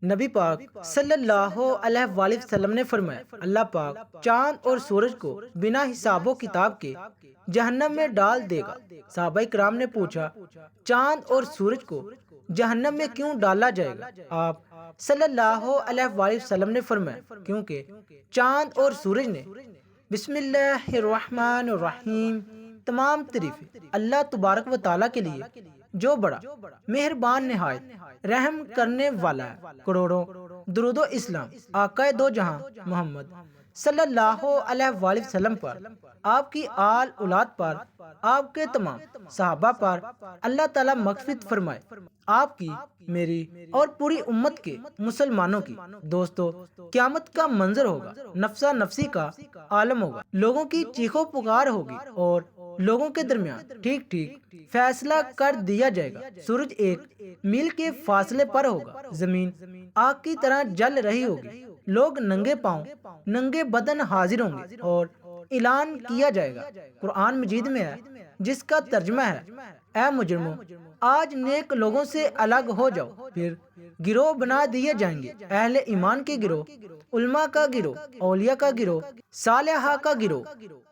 نبی پاک صلی اللہ علیہ وآلہ وسلم نے فرمایا، اللہ پاک چاند اور سورج کو بنا حساب و کتاب کے جہنم میں ڈال دے گا۔ صحابہ کرام نے پوچھا، چاند اور سورج کو جہنم میں کیوں ڈالا جائے گا؟ آپ صلی اللہ علیہ وآلہ وسلم نے فرمایا، کیونکہ چاند اور سورج نے بسم اللہ الرحمن الرحیم تمام تعریفیں اللہ تبارک و تعالیٰ کے لیے جو بڑا مہربان نہایت رحم کرنے والا ہے۔ کروڑوں درود و اسلام آقا دو جہاں محمد صلی اللہ علیہ وآلہ وسلم پر، آپ کی آل اولاد پر، آپ کے تمام صحابہ پر اللہ تعالیٰ مغفرت فرمائے۔ آپ کی، میری اور پوری امت کے مسلمانوں کی۔ دوستو، قیامت کا منظر ہوگا، نفسا نفسی کا عالم ہوگا، لوگوں کی چیخو پکار ہوگی اور لوگوں کے درمیان ٹھیک ٹھیک فیصلہ کر دیا جائے گا۔ سورج ایک میل کے فاصلے پر ہوگا، زمین آگ کی طرح جل رہی ہوگی، لوگ ننگے پاؤں ننگے بدن حاضر ہوں گے اور اعلان کیا جائے گا۔ قرآن مجید میں ہے، جس کا ترجمہ ہے، اے مجرموں، آج نیک لوگوں سے الگ ہو جاؤ۔ پھر گروہ بنا دیے جائیں گے، اہل ایمان کے گروہ، علماء کا گروہ، اولیاء کا گروہ، صالحہ کا گروہ،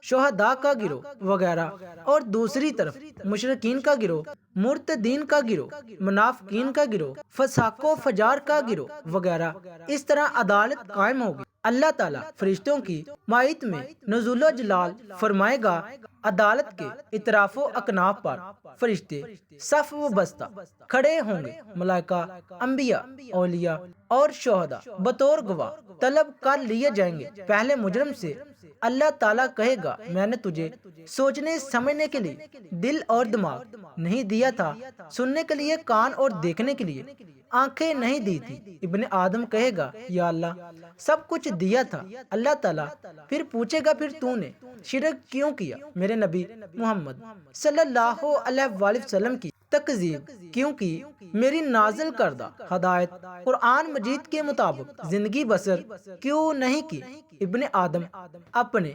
شہداء کا گروہ وغیرہ، اور دوسری طرف مشرکین کا گروہ، مرتدین کا گروہ، منافقین کا گروہ، فساق و فجار کا گروہ وغیرہ۔ اس طرح عدالت قائم ہوگی۔ اللہ تعالیٰ فرشتوں کی مائیت میں نزول و جلال فرمائے گا۔ عدالت کے اطراف و اکناف پر فرشتے صف و بستہ کھڑے ہوں گے، ملائکہ، انبیاء، اولیاء اور شہداء بطور گواہ طلب کر لیے جائیں گے۔ پہلے مجرم سے اللہ تعالیٰ کہے گا، میں نے تجھے سوچنے سمجھنے کے لیے دل اور دماغ نہیں دیا تھا، سننے کے لیے کان اور دیکھنے کے لیے آنکھیں نہیں دی تھی۔ ابن آدم کہے گا، یا اللہ سب کچھ دیا تھا۔ اللہ تعالیٰ پھر پوچھے گا، پھر تو نے شرک کیوں کیا؟ میرے نبی محمد صلی اللہ علیہ وآلہ وسلم کی تکذیب کیوں کی؟ میری نازل کردہ ہدایت قرآن مجید کے مطابق زندگی بسر کیوں نہیں کی؟ ابن آدم اپنے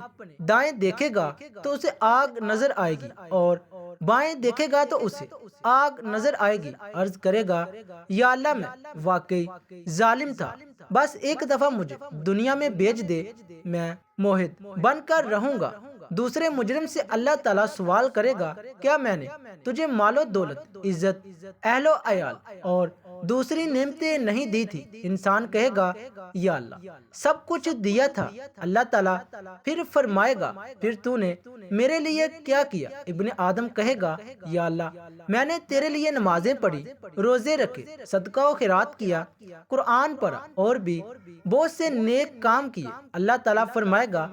دائیں دیکھے گا تو اسے آگ نظر آئے گی، اور بائیں دیکھے گا تو اسے آگ نظر آئے گی۔ عرض کرے گا، یا اللہ میں واقعی ظالم تھا، بس ایک دفعہ مجھے دنیا میں بھیج دے، میں موحد بن کر رہوں گا۔ دوسرے مجرم سے اللہ تعالیٰ سوال کرے گا، کیا میں نے تجھے مال و دولت، عزت، اہل و عیال اور دوسری نعمتیں نہیں دی تھی؟ انسان کہے گا، یا اللہ سب کچھ دیا تھا۔ اللہ تعالیٰ پھر فرمائے گا، پھر تو نے میرے لیے کیا کیا؟ ابن آدم کہے گا، یا اللہ میں نے تیرے لیے نمازیں پڑھی، روزے رکھے، صدقہ و خیرات کیا، قرآن پڑھا اور بھی بہت سے نیک کام کیے۔ اللہ تعالیٰ فرمائے گا،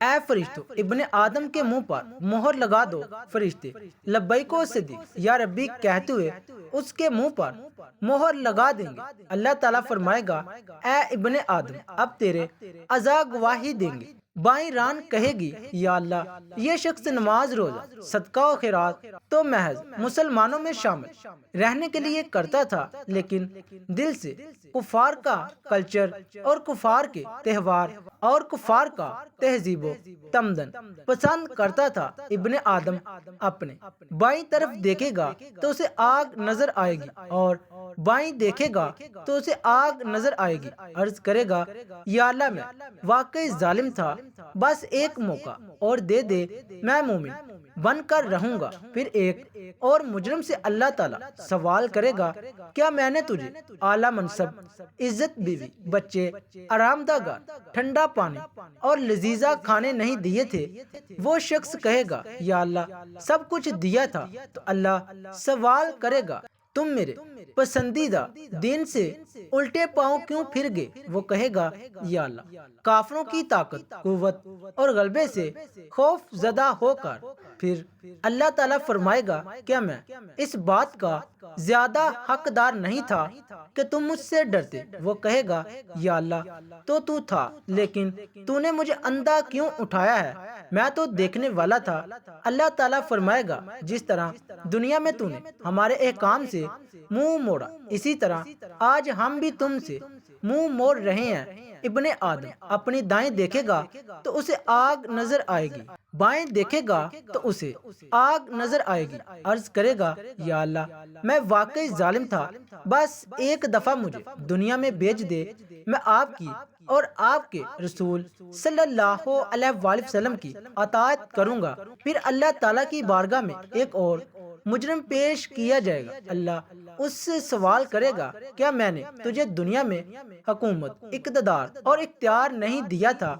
اے فرشتوں، ابن آدم کے منہ پر مہر لگا دو۔ فرشتے لبیک و صدیق یا ربی کہتے ہوئے اس کے منہ پر مہر لگا دیں گے۔ اللہ تعالیٰ فرمائے گا، اے ابن آدم اب تیرے اعضاء گواہی دیں گے۔ بائیں ران کہے گی، یا اللہ یہ شخص نماز، روزہ، صدقہ و خیرات تو محض مسلمانوں میں شامل رہنے کے لیے کرتا تھا، لیکن دل سے کفار کا کلچر اور کفار کے تہوار اور کفار کا تہذیب و تمدن پسند کرتا تھا۔ ابن آدم اپنے بائیں طرف دیکھے گا تو اسے آگ نظر آئے گی، اور بائیں دیکھے گا تو اسے آگ نظر آئے گی۔ عرض کرے گا، یا اللہ میں واقعی ظالم تھا، بس ایک موقع اور دے دے، میں مومن بن کر رہوں گا۔ پھر ایک اور مجرم سے اللہ تعالیٰ سوال کرے گا، کیا میں نے تجھے اعلیٰ منصب، عزت، بیوی، بچے، آرام دہ گھر، ٹھنڈا پانی اور لذیذہ کھانے نہیں دیے تھے؟ وہ شخص کہے گا، یا اللہ سب کچھ دیا تھا۔ تو اللہ سوال کرے گا، تم میرے پسندیدہ دین سے الٹے پاؤں کیوں پھر گئے؟ وہ کہے گا، یا اللہ کافروں کی طاقت، قوت اور غلبے سے خوف زدہ ہو کر۔ پھر اللہ تعالیٰ فرمائے گا، کیا میں اس بات کا زیادہ حقدار نہیں تھا کہ تم مجھ سے ڈرتے؟ وہ کہے گا، یا اللہ تو تھا، لیکن تو نے مجھے اندھا کیوں اٹھایا ہے؟ میں تو دیکھنے والا تھا۔ اللہ تعالیٰ فرمائے گا، جس طرح دنیا میں تو نے ہمارے احکام سے منہ موڑا، اسی طرح آج ہم بھی تم سے منہ موڑ رہے ہیں۔ ابن آدم اپنی دائیں دیکھے گا تو اسے آگ نظر آئے گی، بائیں دیکھے گا تو اسے آگ نظر آئے گی۔ عرض کرے گا یا اللہ میں واقعی ظالم تھا، بس ایک دفعہ مجھے دنیا میں بھیج دے، میں آپ کی اور آپ کے رسول صلی اللہ علیہ وآلہ وسلم کی اطاعت کروں گا۔ پھر اللہ تعالیٰ کی بارگاہ میں ایک اور مجرم پیش کیا جائے گا۔ اللہ اس سے سوال کرے گا کیا میں نے تجھے دنیا میں حکومت، اقتدار اور اختیار نہیں دیا تھا؟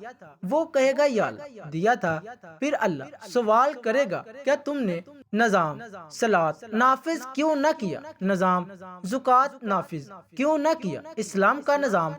وہ کہے گا یا اللہ دیا تھا۔ پھر اللہ سوال کرے گا کیا تم نے نظام صلاۃ نافذ کیوں نہ کیا، نظام زکوٰۃ نافذ کیوں نہ کیا، اسلام کا نظام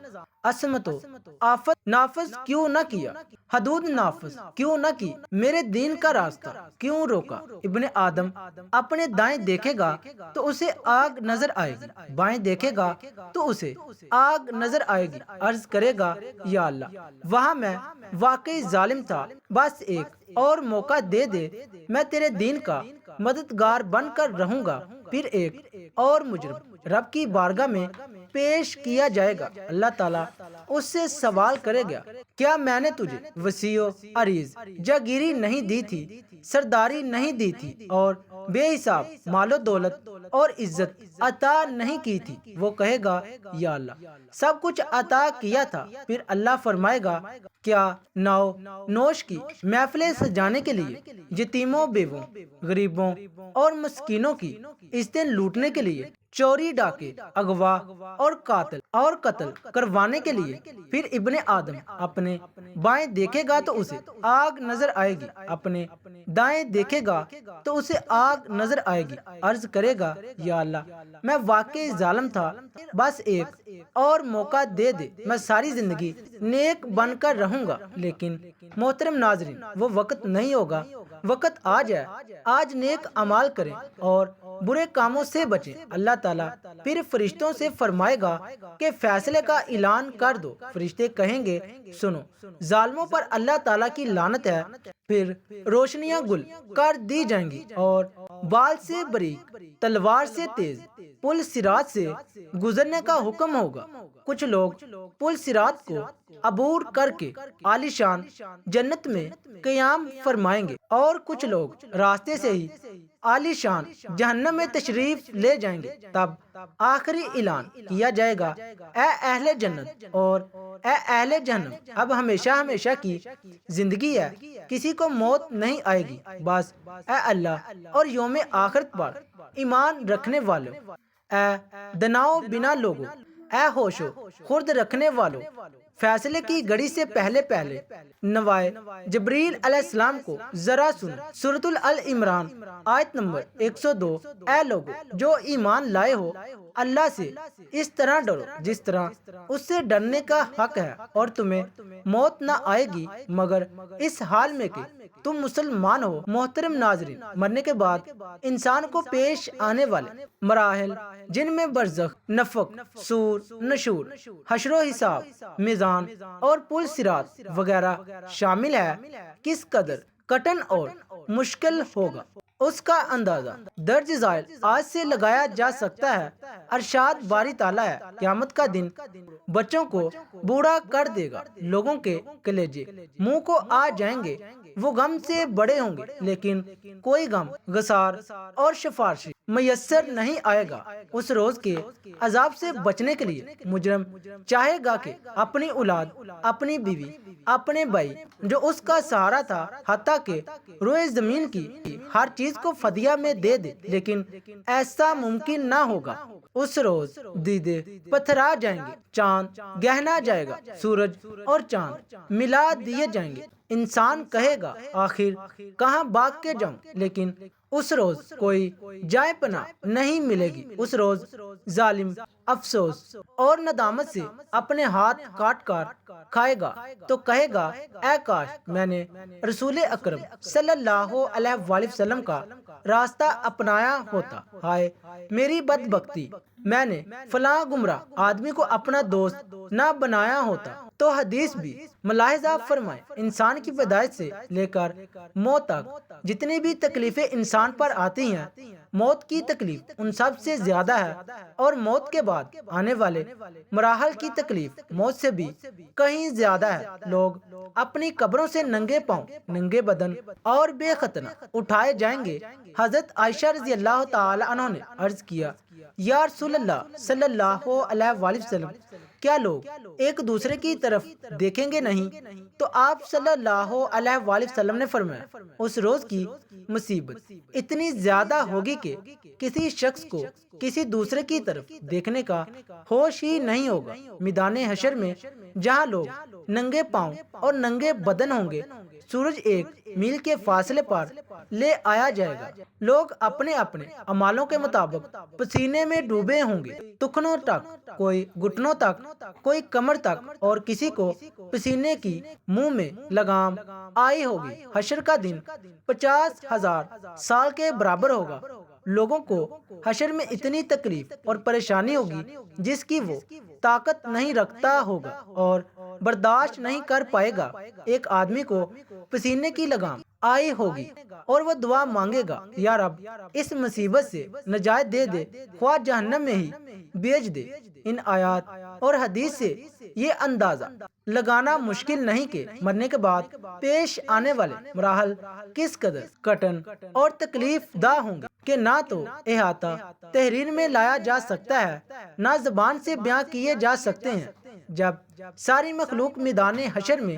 عصمت و آفت نافذ کیوں نہ کیا، حدود نافذ کیوں نہ کی، میرے دین کا راستہ کیوں روکا؟ ابن آدم اپنے دائیں دیکھے گا تو اسے آگ نظر آئے گی، بائیں دیکھے گا تو اسے آگ نظر آئے گی۔ عرض کرے گا یا اللہ وہاں میں واقعی ظالم تھا، بس ایک اور موقع دے دے، میں تیرے دین کا مددگار بن کر رہوں گا۔ پھر ایک اور مجرم رب کی بارگاہ میں پیش کیا جائے گا۔ اللہ تعالیٰ اس سے سوال کرے گا کیا میں نے تجھے وسیع و عریض جاگیری نہیں دی تھی، سرداری نہیں دی تھی اور بے حساب مال و دولت اور عزت عطا نہیں کی تھی؟ وہ کہے گا یا اللہ سب کچھ عطا کیا تھا۔ پھر اللہ فرمائے گا کیا نو نوش کی محفلیں سجانے کے لیے، یتیموں، بیووں، غریبوں اور مسکینوں کی عزتیں لوٹنے کے لیے، چوری، ڈاکے، اغوا اور قتل کروانے کے لیے؟ پھر ابن آدم اپنے بائیں دیکھے گا تو اسے آگ نظر آئے گی، اپنے دائیں دیکھے گا تو اسے آگ نظر آئے گی۔ عرض کرے گا یا اللہ میں واقعی ظالم تھا، بس ایک اور موقع دے دے، میں ساری زندگی نیک بن کر رہوں گا۔ لیکن محترم ناظرین وہ وقت نہیں ہوگا، وقت آ جائے، آج نیک اعمال کریں اور برے کاموں سے بچیں۔ اللہ تعالیٰ پھر فرشتوں سے فرمائے گا کہ فیصلے کا اعلان کر دو۔ فرشتے کہیں گے سنو، ظالموں پر اللہ تعالیٰ کی لعنت ہے۔ پھر روشنیاں گل کر دی جائیں گی اور بال سے باریک، تلوار سے تیز، پل صراط سے گزرنے کا حکم ہوگا۔ کچھ لوگ پل صراط کو عبور کر کے عالیشان جنت میں قیام فرمائیں گے اور کچھ لوگ راستے سے ہی عالیشان جہنم میں تشریف لے جائیں گے۔ تب آخری اعلان کیا جائے گا اے اہل جنت اور اے اہل جہنم، اب ہمیشہ ہمیشہ کی زندگی ہے، کسی کو موت نہیں آئے گی۔ بس اے اللہ اور یوم آخرت پر ایمان رکھنے والوں، اے دناؤ بنا لوگوں، اے ہوش و خرد رکھنے والوں، فیصلے کی گھڑی سے پہلے نوائے جبریل علیہ السلام کو ذرا سنو۔ سورۃ العمران آیت نمبر 102۔ اے لوگو جو ایمان لائے ہو، اللہ سے اس طرح ڈرو جس طرح اس سے ڈرنے کا حق ہے، اور تمہیں موت نہ آئے گی مگر اس حال میں کہ تم مسلمان ہو۔ محترم ناظرین مرنے کے بعد انسان کو پیش آنے والے مراحل جن میں برزخ، نفق، سور، نشور، حشر و حساب، میزان اور پل صراط وغیرہ شامل ہے، کس قدر کٹن اور مشکل ہوگا اس کا اندازہ درج ذیل آج سے لگایا جا سکتا ہے۔ ارشاد باری تعالیٰ ہے قیامت کا دن بچوں کو بوڑھا کر دے گا، لوگوں کے کلیجے منہ کو آ جائیں گے، وہ غم سے بڑے ہوں گے لیکن کوئی غم گسار اور سفارشی میسر نہیں آئے گا۔ اس روز کے عذاب سے بچنے کے لیے مجرم چاہے گا کہ اپنی اولاد، اپنی بیوی، اپنے بھائی جو اس کا سہارا تھا، حتیٰ کہ روئے زمین کی ہر چیز کو فدیہ میں دے دے، لیکن ایسا ممکن نہ ہوگا۔ اس روز دیدے پتھرا جائیں گے، چاند گہنا جائے گا، سورج اور چاند ملا دیے جائیں گے۔ انسان کہے گا آخر کہاں بھاگ کے جاؤں، لیکن اس روز کوئی جائے پناہ نہیں ملے گی۔ اس روز ظالم افسوس اور ندامت سے اپنے ہاتھ کاٹ کر کھائے گا تو کہے گا اے کاش میں نے رسول اکرم صلی اللہ علیہ وآلہ وسلم کا راستہ اپنایا ہوتا، ہائے میری بدبختی، میں نے فلاں گمراہ آدمی کو اپنا دوست نہ بنایا ہوتا تو تو حدیث بھی ملاحظہ فرمائیں، انسان کی پیدائش سے لے کر موت تک جتنی بھی تکلیفیں انسان پر آتی ہیں، موت کی تکلیف ان سب سے زیادہ ہے، اور موت کے بعد آنے والے مراحل کی تکلیف موت سے بھی کہیں زیادہ ہے۔ لوگ اپنی قبروں سے ننگے پاؤں، ننگے بدن اور بے ختنہ اٹھائے جائیں گے۔ حضرت عائشہ رضی اللہ تعالی عنہ نے عرض کیا، یا رسول اللہ صلی اللہ علیہ وآلہ وسلم، کیا لوگ ایک دوسرے کی طرف دیکھیں گے نہیں؟ تو آپ صلی اللہ علیہ وآلہ وسلم نے فرمایا، اس روز کی مصیبت اتنی زیادہ ہوگی کہ کسی شخص کو کسی دوسرے کی طرف دیکھنے کا ہوش ہی نہیں ہوگا۔ میدان حشر میں جہاں لوگ ننگے پاؤں اور ننگے بدن ہوں گے، سورج ایک میل کے فاصلے پر لے آیا جائے گا۔ لوگ اپنے اپنے اعمالوں کے مطابق پسینے میں ڈوبے ہوں گے، ٹخنوں تک، کوئی گھٹنوں تک، کوئی کمر تک، اور کسی کو پسینے کی منہ میں لگام آئی ہوگی۔ حشر کا دن 50,000 سال کے برابر ہوگا۔ لوگوں کو حشر میں اتنی تکلیف اور پریشانی ہوگی جس کی وہ طاقت نہیں رکھتا ہوگا اور برداشت نہیں کر پائے گا۔ ایک آدمی کو پسینے کی لگام آئی ہوگی اور وہ دعا مانگے گا، یا رب اس مصیبت سے نجات دے دے، خواہ جہنم میں ہی بھیج دے۔ ان آیات اور حدیث سے یہ اندازہ لگانا مشکل نہیں کہ مرنے کے بعد پیش آنے والے مراحل کس قدر کٹن اور تکلیف دہ ہوں گے کہ نہ تو احاطہ تحریر میں لایا جا سکتا ہے، نہ زبان سے بیان کیے جا سکتے ہیں۔ جب ساری مخلوق میدان حشر میں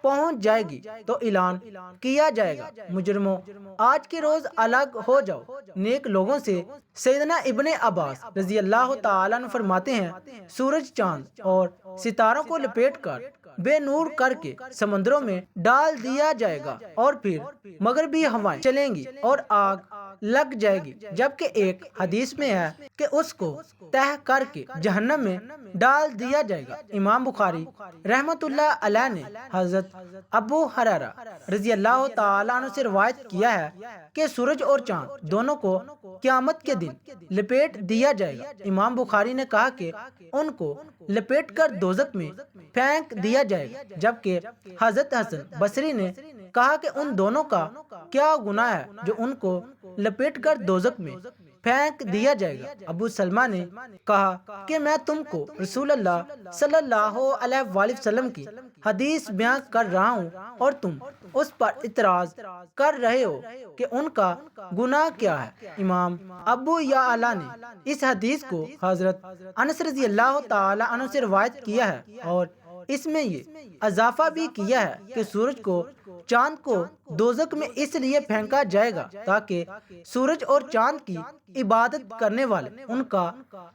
پہنچ جائے گی تو اعلان کیا جائے گا، مجرموں آج کے روز الگ ہو جاؤ۔ نیک لوگوں سے سیدنا ابن عباس رضی اللہ تعالیٰ عنہ فرماتے ہیں، سورج، چاند اور ستاروں کو لپیٹ کر بے نور کر کے سمندروں میں ڈال دیا جائے گا، اور پھر مغربی ہوائیں چلیں گی اور آگ لگ جائے گی، جبکہ ایک حدیث میں ہے کہ اس کو تہ کر کے جہنم میں ڈال دیا جائے گا۔ امام بخاری رحمت اللہ علیہ نے حضرت ابو ہریرہ رضی اللہ تعالیٰ عنہ سے روایت کیا ہے کہ سورج اور چاند دونوں کو قیامت کے دن لپیٹ دیا جائے گا۔ امام بخاری نے کہا کہ ان کو لپیٹ کر دوزخ میں پھینک دیا جائے گا، جبکہ حضرت حسن بصری نے کہا کہ ان دونوں کا کیا گناہ ہے جو ان کو لپیٹ کر دوزخ میں پھینک دیا جائے گا۔ ابو سلمہ نے کہا کہ میں تم کو رسول اللہ صلی اللہ علیہ وآلہ وسلم کی حدیث بیان کر رہا ہوں اور تم اس پر اعتراض کر رہے ہو کہ ان کا گناہ کیا ہے۔ امام ابو یعلا نے اس حدیث کو حضرت انس رضی اللہ تعالی عنہ سے روایت کیا ہے اور اس میں یہ اضافہ بھی کیا ہے کہ سورج کو، چاند کو دوزخ میں اس لیے پھینکا جائے گا تاکہ سورج اور چاند کی عبادت کرنے والے ان کا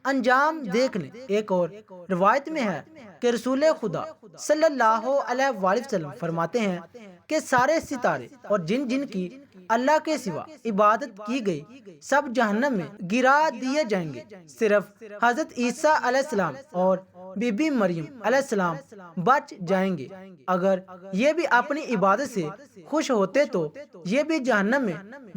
انجام دیکھ لیں۔ ایک اور روایت میں ہے کہ رسول خدا صلی اللہ علیہ وآلہ وسلم فرماتے ہیں کہ سارے ستارے اور جن جن کی اللہ کے سوا عبادت کی گئی سب جہنم میں گرا دیے جائیں گے، صرف حضرت عیسیٰ علیہ السلام اور بی بی مریم علیہ السلام بچ جائیں گے۔ اگر یہ بھی اپنی عبادت سے خوش ہوتے تو یہ بھی جہنم میں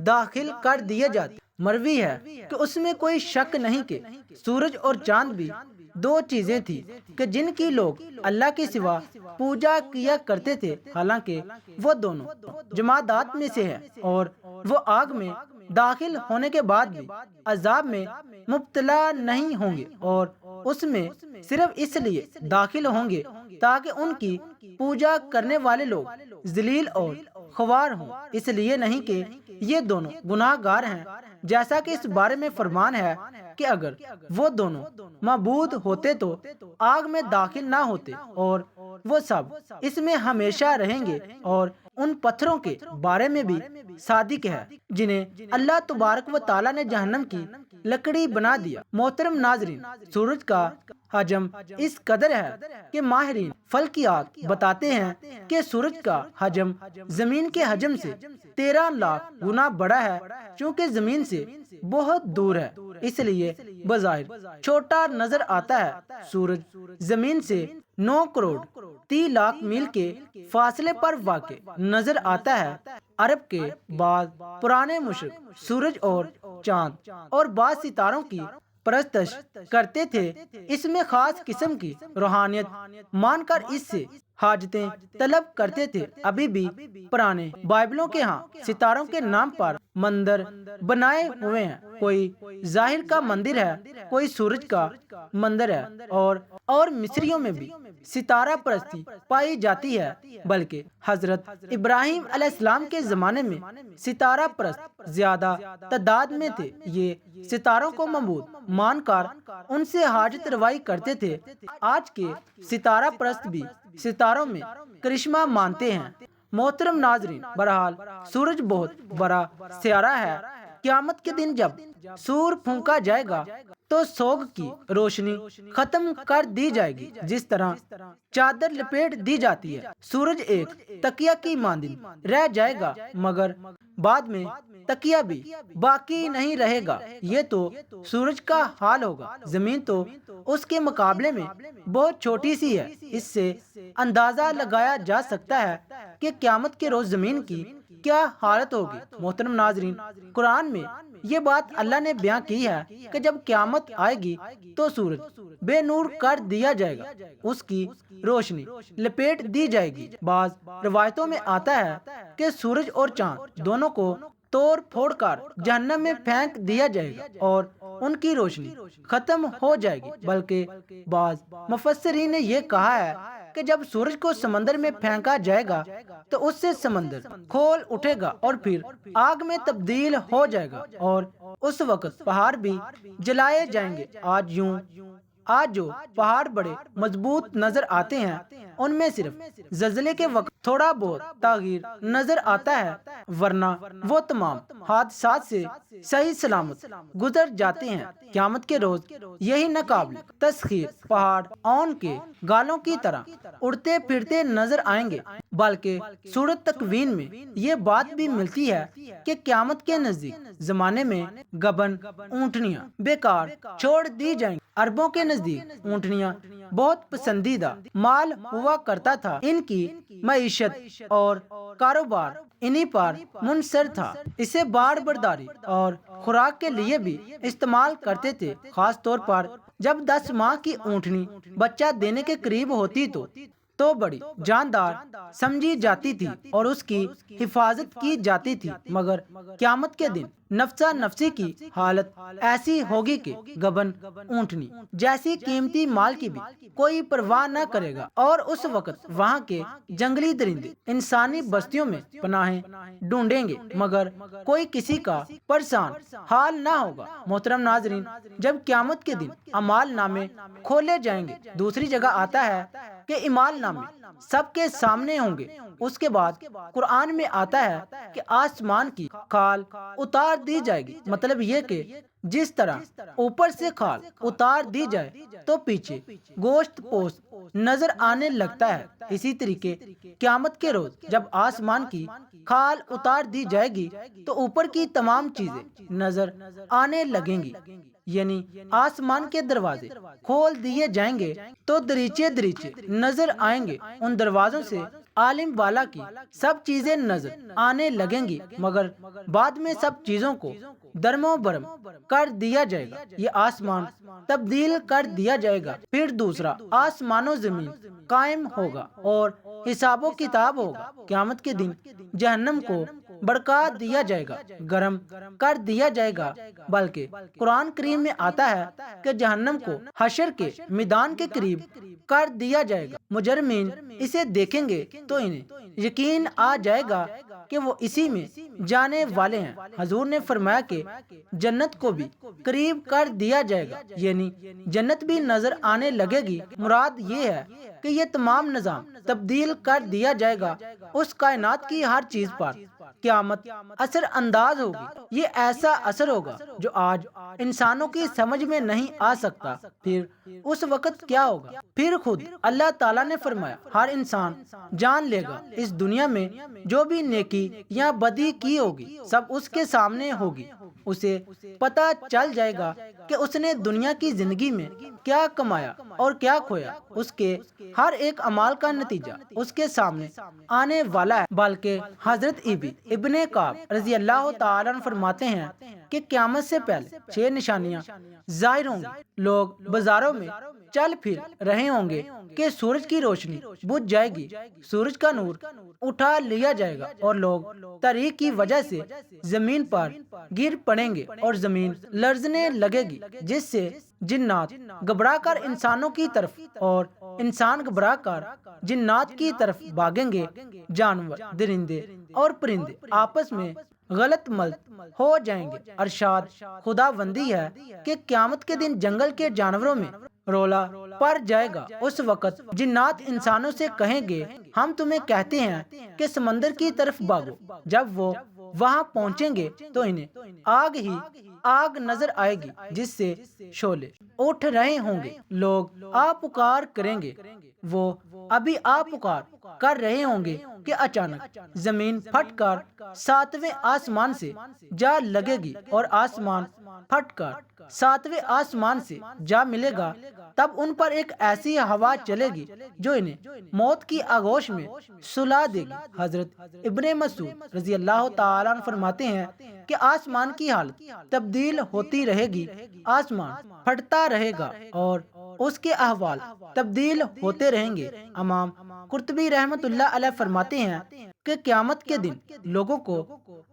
داخل کر دیے جاتے۔ مروی ہے کہ اس میں کوئی شک نہیں کہ سورج اور چاند بھی دو چیزیں تھی کہ جن کی لوگ اللہ کے سوا پوجا کیا کرتے تھے، حالانکہ وہ دونوں جمادات میں سے ہے اور وہ آگ میں داخل ہونے کے بعد بھی عذاب میں مبتلا نہیں ہوں گے، اور اس میں صرف اس لیے داخل ہوں گے تاکہ ان کی پوجا کرنے والے لوگ ذلیل اور خوار ہوں، اس لیے نہیں کہ یہ دونوں گناہ گار ہیں، جیسا کہ اس بارے میں فرمان ہے کہ اگر وہ دونوں معبود ہوتے تو آگ میں داخل نہ ہوتے، اور وہ سب اس میں ہمیشہ رہیں گے۔ اور ان پتھروں کے بارے میں بھی صادق ہے جنہیں اللہ تبارک و تعالیٰ نے جہنم کی لکڑی بنا دیا۔ محترم ناظرین، سورج کا حجم اس قدر ہے کہ ماہرین فلکیات بتاتے ہیں کہ سورج کا حجم زمین کے حجم سے 13 لاکھ گنا بڑا ہے، چونکہ زمین سے بہت دور ہے اس لیے بظاہر چھوٹا نظر آتا ہے۔ سورج زمین سے 9 کروڑ 30 لاکھ میل کے فاصلے پر واقع نظر آتا ہے۔ عرب کے بعض پرانے مشرق سورج اور چاند اور بعض ستاروں کی پرستش کرتے تھے، اس میں خاص قسم کی روحانیت مان کر اس سے حاجتیں طلب کرتے تھے۔ ابھی بھی پرانے بائبلوں کے ہاں ستاروں کے نام پر مندر بنائے ہوئے ہیں، کوئی ظاہر کا مندر ہے، کوئی سورج کا مندر ہے، اور مصریوں میں بھی ستارہ پرستی پائی جاتی ہے، بلکہ حضرت ابراہیم علیہ السلام کے زمانے میں ستارہ پرست زیادہ تعداد میں تھے۔ یہ ستاروں کو معبود مان کر ان سے حاجت روائی کرتے تھے۔ آج کے ستارہ پرست بھی ستاروں میں کرشمہ مانتے ہیں۔ محترم ناظرین، بہرحال سورج بہت بڑا سیارہ ہے۔ قیامت کے دن جب سور پھونکا جائے گا تو سوگ کی روشنی ختم کر دی جائے گی، جس طرح چادر لپیٹ دی جاتی ہے۔ سورج ایک تکیہ کی مانند رہ جائے گا، مگر بعد میں تکیہ بھی باقی نہیں رہے گا۔ یہ تو سورج کا حال ہوگا۔ زمین تو اس کے مقابلے میں بہت چھوٹی سی ہے۔ اس سے اندازہ لگایا جا سکتا ہے کہ قیامت کے روز زمین کی کیا حالت ہوگی۔ محترم ناظرین، قرآن میں یہ بات اللہ نے بیان کی ہے کہ جب قیامت آئے گی تو سورج بے نور کر دیا جائے گا، اس کی روشنی لپیٹ دی جائے گی۔ بعض روایتوں میں آتا ہے کہ سورج اور چاند دونوں کو توڑ پھوڑ کر جہنم میں پھینک دیا جائے گا اور ان کی روشنی ختم ہو جائے گی، بلکہ بعض مفسرین نے یہ کہا ہے کہ جب سورج کو سمندر میں پھینکا جائے گا تو اس سے سمندر کھول اٹھے گا اور پھر آگ میں تبدیل ہو جائے گا، اور اس وقت پہاڑ بھی جلائے جائیں گے۔ آج جو پہاڑ بڑے مضبوط نظر آتے ہیں، ان میں صرف زلزلے کے وقت تھوڑا بہت تغیر نظر آتا ہے، ورنہ وہ تمام حادثات سے صحیح سلامت گزر جاتے ہیں۔ قیامت کے روز یہی ناقابل تسخیر پہاڑ اون کے گالوں کی طرح اڑتے پھرتے نظر آئیں گے، بلکہ سورۃ تکوین میں یہ بات بھی ملتی ہے کہ قیامت کے نزدیک زمانے میں گبن اونٹنیاں بیکار چھوڑ دی جائیں گی۔ عربوں کے نزدیک اونٹنیاں بہت پسندیدہ مال ہوا کرتا تھا، ان کی معیشت اور کاروبار انہی پر منحصر تھا۔ اسے باڑ برداری اور خوراک کے لیے بھی استعمال کرتے تھے، خاص طور پر جب 10 ماہ کی اونٹنی بچہ دینے کے قریب ہوتی تو بڑی جاندار سمجھی جاتی تھی اور اس کی حفاظت کی جاتی تھی۔ مگر قیامت کے دن نفسا نفسی کی حالت ایسی ہوگی کہ گبن اونٹنی جیسی قیمتی مال کی بھی کوئی پرواہ نہ کرے گا، اور اس وقت وہاں کے جنگلی درندے انسانی بستیوں میں پناہیں ڈھونڈیں گے، مگر کوئی کسی کا پریشان حال نہ ہوگا۔ محترم ناظرین، جب قیامت کے دن اعمال نامے کھولے جائیں گے، دوسری جگہ آتا ہے کہ اعمال نامے سب کے سامنے ہوں گے۔ اس کے بعد قرآن میں آتا ہے کہ آسمان کی کھال اتار دی جائے گی، مطلب یہ کہ جس طرح اوپر سے کھال اتار دی جائے تو پیچھے گوشت پوست نظر آنے لگتا ہے، اسی طریقے قیامت کے روز جب آسمان کی کھال اتار دی جائے گی تو اوپر کی تمام چیزیں نظر آنے لگیں گی، یعنی آسمان کے دروازے کھول دیے جائیں گے تو دریچے نظر آئیں گے۔ ان دروازوں سے عالم والا کی سب چیزیں نظر آنے لگیں گی، مگر بعد میں سب چیزوں کو درم و برم کر دیا جائے گا۔ یہ آسمان تبدیل کر دیا جائے گا، پھر دوسرا آسمان و زمین قائم ہوگا اور حساب و کتاب ہوگا۔ قیامت کے دن جہنم کو بڑکا دیا جائے گا، گرم کر دیا جائے گا، بلکہ قرآن کریم میں آتا ہے کہ جہنم کو حشر کے میدان کے قریب کر دیا جائے گا۔ مجرمین اسے دیکھیں گے تو انہیں یقین آ جائے گا کہ وہ اسی میں جانے والے ہیں۔ حضور نے فرمایا کہ جنت کو بھی قریب کر دیا جائے گا، یعنی جنت بھی نظر آنے لگے گی۔ مراد یہ ہے کہ یہ تمام نظام تبدیل کر دیا جائے گا، اس کائنات کی ہر چیز پر قیامت اثر انداز ہوگی۔ یہ ایسا اثر ہوگا جو آج انسانوں کی سمجھ میں نہیں آ سکتا۔ پھر اس وقت کیا ہوگا؟ پھر خود اللہ تعالیٰ نے فرمایا ہر انسان جان لے گا، اس دنیا میں جو بھی نیکی یا بدی کی ہوگی سب اس کے سامنے ہوگی۔ اسے پتہ چل جائے گا کہ اس نے دنیا کی زندگی میں کیا کمایا اور کیا کھویا۔ اس کے ہر ایک عمال کا نتیجہ اس کے سامنے آنے والا ہے، بلکہ حضرت ابن کعب رضی اللہ تعالیٰ عنہ فرماتے ہیں کہ قیامت سے پہلے 6 نشانیاں ظاہر ہوں گی۔ لوگ بازاروں میں چل پھر رہے ہوں گے کہ سورج کی روشنی بجھ جائے گی، سورج کا نور اٹھا لیا جائے گا اور لوگ تاریخ کی وجہ سے زمین پر گر پڑیں گے اور زمین لرزنے لگے گی، جس سے جنات گھبرا کر انسانوں کی طرف اور انسان گھبرا کر جنات کی طرف بھاگیں گے۔ جانور، درندے اور پرندے آپس میں غلط ملت ہو جائیں گے۔ ارشاد خداوندی ہے کہ قیامت کے دن جنگل کے جانوروں میں رولا پڑ جائے گا۔ اس وقت جنات انسانوں سے کہیں گے، ہم تمہیں کہتے ہیں کہ سمندر کی طرف بھاگو۔ جب وہ وہاں پہنچیں گے تو انہیں آگ ہی آگ نظر آئے گی جس سے شعلے اٹھ رہے ہوں گے۔ لوگ آ پکار کریں گے، وہ ابھی آ پکار کر رہے ہوں گے کہ اچانک زمین پھٹ کر 7ویں آسمان سے جا لگے گی اور آسمان پھٹ کر 7ویں آسمان سے جا ملے گا۔ تب ان پر ایک ایسی ہوا چلے گی جو انہیں موت کی آغوش میں سلا دے گی۔ حضرت ابن مسعود رضی اللہ تعالیٰ عنہ فرماتے ہیں کہ آسمان کی حالت تبدیل ہوتی رہے گی، آسمان پھٹتا رہے گا اور اس کے احوال تبدیل ہوتے رہیں گے۔ امام قرطبی رحمۃ اللہ علیہ فرماتے ہیں کہ قیامت کے دن لوگوں کو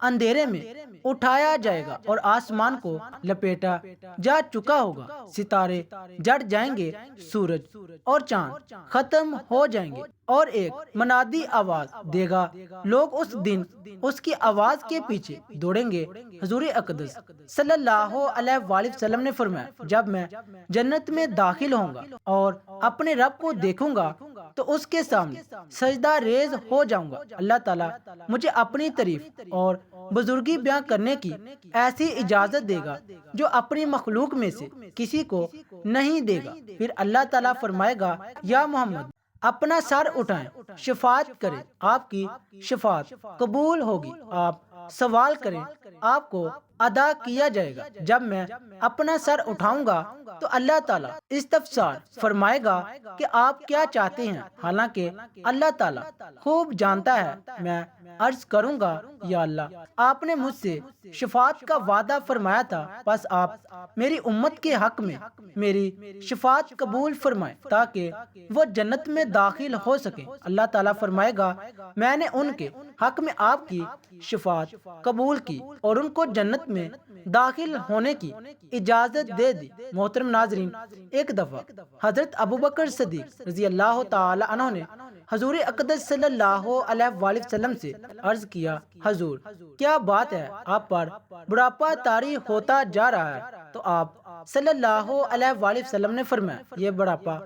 اندھیرے میں اٹھایا جائے گا اور آسمان کو لپیٹا جا چکا ہوگا، ستارے جڑ جائیں گے، سورج اور چاند ختم ہو جائیں گے اور ایک منادی آواز دے گا۔ لوگ اس دن اس کی آواز کے پیچھے دوڑیں گے۔ حضور اقدس صلی اللہ علیہ وآلہ وسلم نے فرمایا، جب میں جنت میں داخل ہوں گا اور اپنے رب کو دیکھوں گا تو اس کے سامنے سجدہ ریز ہو جاؤں گا۔ اللہ تعالیٰ مجھے اپنی تعریف اور بزرگی بیان کرنے کی ایسی اجازت دے گا جو اپنی مخلوق میں سے کسی کو نہیں دے گا۔ پھر اللہ تعالیٰ فرمائے گا، یا محمد اپنا سر اٹھائیں، شفاعت کریں، آپ کی شفاعت قبول ہوگی، آپ سوال کریں، آپ کو ادا کیا جائے گا۔ جب میں اپنا سر اٹھاؤں گا تو اللہ تعالیٰ استفسار فرمائے گا کہ آپ کیا چاہتے ہیں، حالانکہ اللہ تعالیٰ خوب جانتا ہے۔ میں عرض کروں گا، یا اللہ، آپ نے مجھ سے شفاعت کا وعدہ فرمایا تھا، بس آپ میری امت کے حق میں میری شفاعت قبول فرمائیں تاکہ وہ جنت میں داخل ہو سکیں۔ اللہ تعالیٰ فرمائے گا، میں نے ان کے حق میں آپ کی شفاعت قبول کی اور ان کو جنت میں داخل ہونے کی اجازت دے دی۔ محترم ناظرین، ایک دفعہ حضرت ابوبکر صدیق رضی اللہ تعالی عنہ نے حضور اقدس صلی اللہ علیہ وآلہ وسلم سے عرض کیا، حضور کیا بات ہے، آپ پر بڑھاپا طاری ہوتا جا رہا ہے؟ تو آپ صلی اللہ علیہ وآلہ وسلم نے فرمایا، یہ بڑھاپا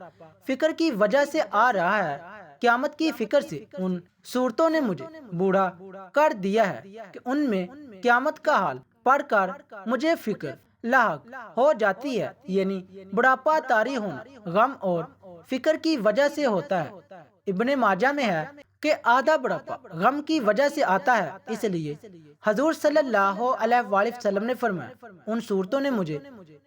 فکر کی وجہ سے آ رہا ہے، قیامت کی فکر سے ان صورتوں نے مجھے بوڑھا کر دیا ہے کہ ان میں قیامت کا حال پڑھ کر مجھے فکر لاحق ہو جاتی ہے۔ یعنی بڑھاپا طاری ہونا غم اور فکر کی وجہ سے ہوتا ہے۔ ابن ماجہ میں ہے کہ آدھا بڑھاپا غم کی وجہ سے آتا ہے، اس لیے حضور صلی اللہ علیہ وآلہ وسلم نے فرمایا، ان صورتوں نے مجھے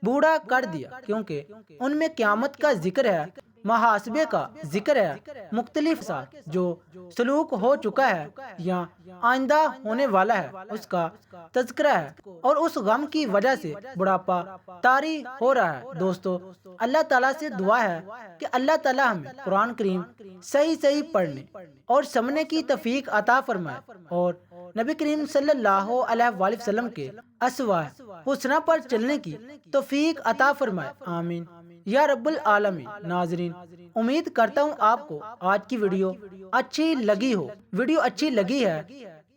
بوڑھا کر دیا کیونکہ ان میں قیامت کا ذکر ہے، محاسبے کا ذکر ہے، مختلف ساتھ جو سلوک ہو چکا ہے یا آئندہ ہونے والا ہے اس کا تذکرہ ہے، اور اس غم کی وجہ سے بڑھاپا طاری ہو رہا ہے۔ دوستو، اللہ تعالیٰ سے دعا ہے کہ اللہ تعالیٰ ہمیں قرآن کریم صحیح پڑھنے اور سمجھنے کی توفیق عطا فرمائے اور نبی کریم صلی اللہ علیہ وآلہ وسلم کے اسوہ حسنہ پر چلنے کی توفیق عطا فرمائے، آمین یا رب العالمین۔ ناظرین، امید کرتا ہوں آپ کو آج کی ویڈیو اچھی لگی ہو۔ ویڈیو اچھی لگی ہے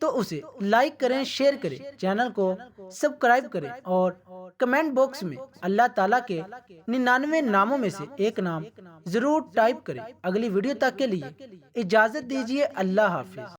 تو اسے لائک کریں، شیئر کریں، چینل کو سبسکرائب کریں اور کمنٹ باکس میں اللہ تعالیٰ کے 99 ناموں میں سے ایک نام ضرور ٹائپ کریں۔ اگلی ویڈیو تک کے لیے اجازت دیجیے، اللہ حافظ۔